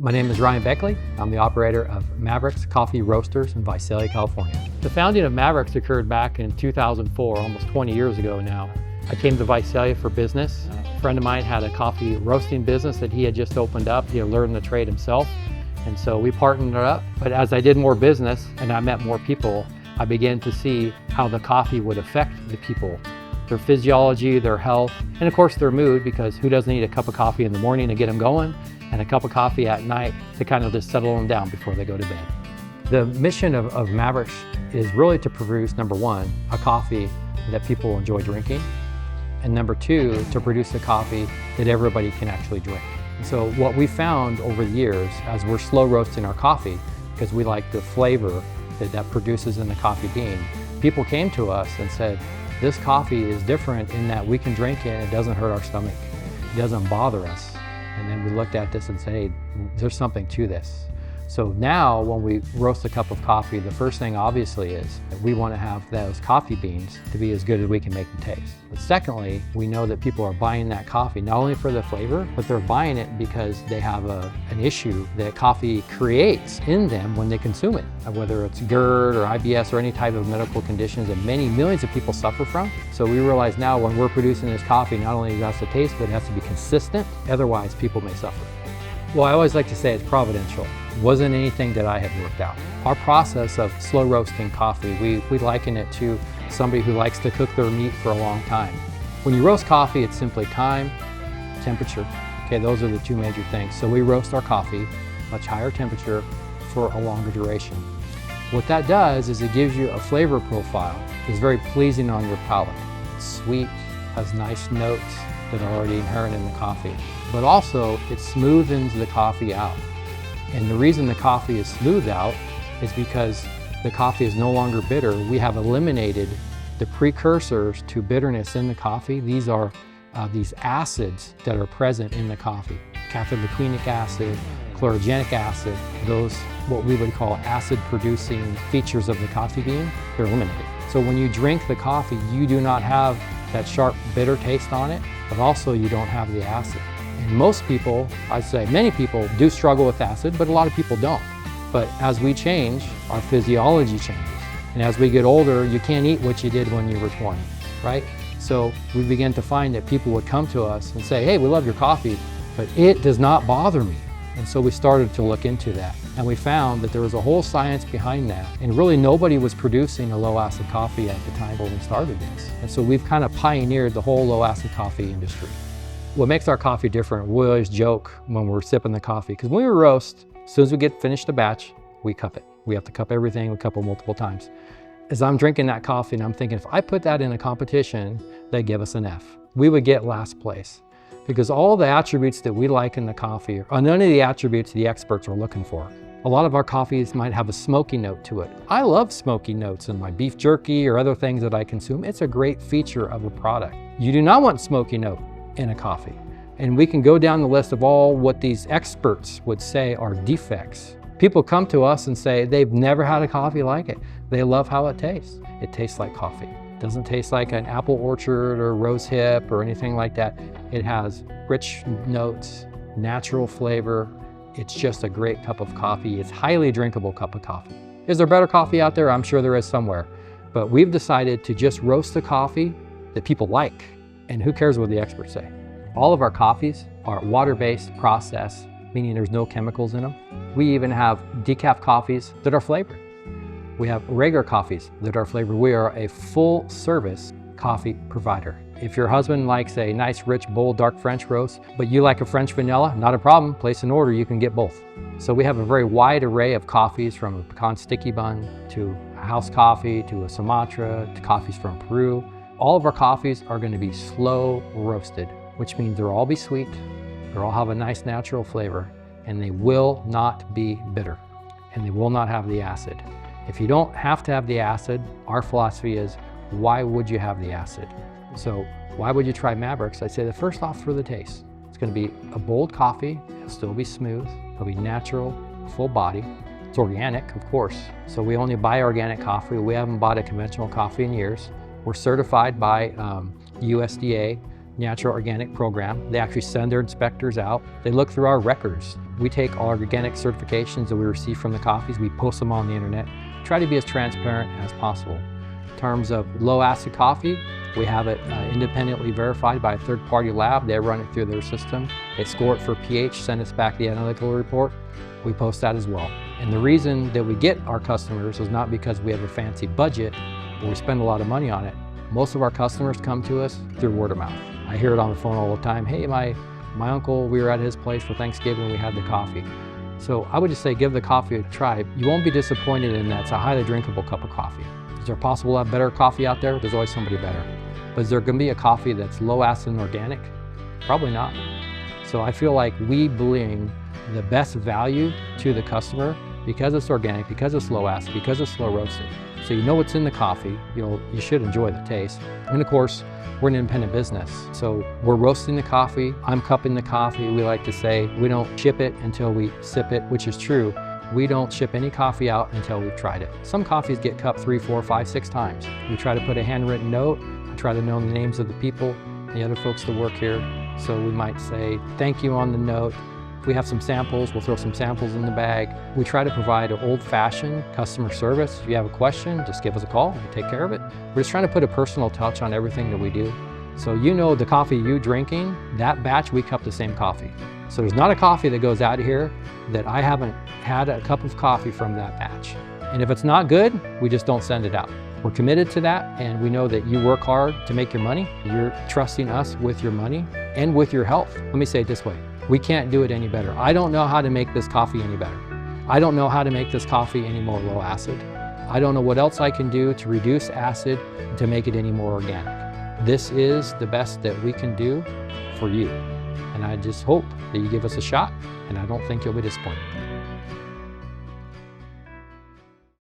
My name is Ryan Beckley. I'm the operator of Mavericks Coffee Roasters in Visalia, California. The founding of Mavericks occurred back in 2004, almost 20 years ago now. I came to Visalia for business. A friend of mine had a coffee roasting business that he had just opened up. He had learned the trade himself, and so we partnered up. But as I did more business and I met more people, I began to see how the coffee would affect the people, their physiology, their health, and of course their mood, because who doesn't need a cup of coffee in the morning to get them going, and a cup of coffee at night to kind of just settle them down before they go to bed. The mission of Mavericks is really to produce, number one, a coffee that people enjoy drinking, and number two, to produce a coffee that everybody can actually drink. So what we found over the years, as we're slow roasting our coffee, because we like the flavor that produces in the coffee bean, people came to us and said, this coffee is different in that we can drink it and it doesn't hurt our stomach. It doesn't bother us. And then we looked at this and said, hey, there's something to this. So now when we roast a cup of coffee, the first thing obviously is that we want to have those coffee beans to be as good as we can make them taste. But secondly, we know that people are buying that coffee not only for the flavor, but they're buying it because they have an issue that coffee creates in them when they consume it, whether it's GERD or IBS or any type of medical conditions that many millions of people suffer from. So we realize now when we're producing this coffee, not only does it have to taste, but it has to be consistent, otherwise people may suffer. Well, I always like to say it's providential. It wasn't anything that I had worked out. Our process of slow roasting coffee, we liken it to somebody who likes to cook their meat for a long time. When you roast coffee, it's simply time, temperature. Okay, those are the two major things. So we roast our coffee much higher temperature for a longer duration. What that does is it gives you a flavor profile that's very pleasing on your palate. It's sweet, has nice notes that are already inherent in the coffee, but also it smoothens the coffee out. And the reason the coffee is smoothed out is because the coffee is no longer bitter. We have eliminated the precursors to bitterness in the coffee. These are these acids that are present in the coffee. Caffeine acid, chlorogenic acid, those what we would call acid producing features of the coffee bean, they're eliminated. So when you drink the coffee, you do not have that sharp bitter taste on it, but also you don't have the acid. And most people, I'd say many people, do struggle with acid, but a lot of people don't. But as we change, our physiology changes. And as we get older, you can't eat what you did when you were 20, right? So we began to find that people would come to us and say, hey, we love your coffee, but it does not bother me. And so we started to look into that. And we found that there was a whole science behind that. And really nobody was producing a low acid coffee at the time when we started this. And so we've kind of pioneered the whole low acid coffee industry. What makes our coffee different, we always joke when we're sipping the coffee, because when we roast, as soon as we get finished a batch, we cup it. We have to cup everything, we cup it multiple times. As I'm drinking that coffee and I'm thinking, if I put that in a competition, they'd give us an F. We would get last place. Because all the attributes that we like in the coffee are none of the attributes the experts are looking for. A lot of our coffees might have a smoky note to it. I love smoky notes in my beef jerky or other things that I consume. It's a great feature of a product. You do not want smoky note in a coffee. And we can go down the list of all what these experts would say are defects. People come to us and say they've never had a coffee like it. They love how it tastes. It tastes like coffee. It doesn't taste like an apple orchard or rose hip or anything like that. It has rich notes, natural flavor. It's just a great cup of coffee. It's a highly drinkable cup of coffee. Is there better coffee out there? I'm sure there is somewhere. But we've decided to just roast the coffee that people like. And who cares what the experts say? All of our coffees are water-based process, meaning there's no chemicals in them. We even have decaf coffees that are flavored. We have regular coffees that are flavored. We are a full-service coffee provider. If your husband likes a nice, rich, bold, dark French roast, but you like a French vanilla, not a problem. Place an order, you can get both. So we have a very wide array of coffees, from a pecan sticky bun to a house coffee to a Sumatra to coffees from Peru. All of our coffees are going to be slow roasted, which means they'll all be sweet, they'll all have a nice natural flavor, and they will not be bitter, and they will not have the acid. If you don't have to have the acid, our philosophy is, why would you have the acid? So why would you try Mavericks? I say the first off for the taste. It's going to be a bold coffee, it'll still be smooth, it'll be natural, full body. It's organic, of course. So we only buy organic coffee. We haven't bought a conventional coffee in years. We're certified by USDA Natural Organic Program. They actually send their inspectors out. They look through our records. We take our organic certifications that we receive from the coffees, we post them on the internet, try to be as transparent as possible. In terms of low acid coffee, we have it independently verified by a third-party lab. They run it through their system. They score it for pH, send us back the analytical report. We post that as well. And the reason that we get our customers is not because we have a fancy budget or we spend a lot of money on it. Most of our customers come to us through word of mouth. I hear it on the phone all the time. Hey, my uncle, we were at his place for Thanksgiving, we had the coffee. So I would just say give the coffee a try. You won't be disappointed in that it's a highly drinkable cup of coffee. Is there possible to have better coffee out there? There's always somebody better. But is there going to be a coffee that's low acid and organic? Probably not. So I feel like we bring the best value to the customer because it's organic, because it's low acid, because it's slow roasted. So you know what's in the coffee, you should enjoy the taste. And of course, we're an independent business. So we're roasting the coffee, I'm cupping the coffee. We like to say we don't ship it until we sip it, which is true. We don't ship any coffee out until we've tried it. Some coffees get cupped 3, 4, 5, 6 times. We try to put a handwritten note. I try to know the names of the people, the other folks that work here. So we might say thank you on the note. If we have some samples, we'll throw some samples in the bag. We try to provide an old-fashioned customer service. If you have a question, just give us a call, we'll take care of it. We're just trying to put a personal touch on everything that we do. So the coffee you're drinking, that batch, we cup the same coffee. So there's not a coffee that goes out of here that I haven't had a cup of coffee from that batch. And if it's not good, we just don't send it out. We're committed to that, and we know that you work hard to make your money. You're trusting us with your money and with your health. Let me say it this way. We can't do it any better. I don't know how to make this coffee any better. I don't know how to make this coffee any more low acid. I don't know what else I can do to reduce acid to make it any more organic. This is the best that we can do for you. And I just hope that you give us a shot, and I don't think you'll be disappointed.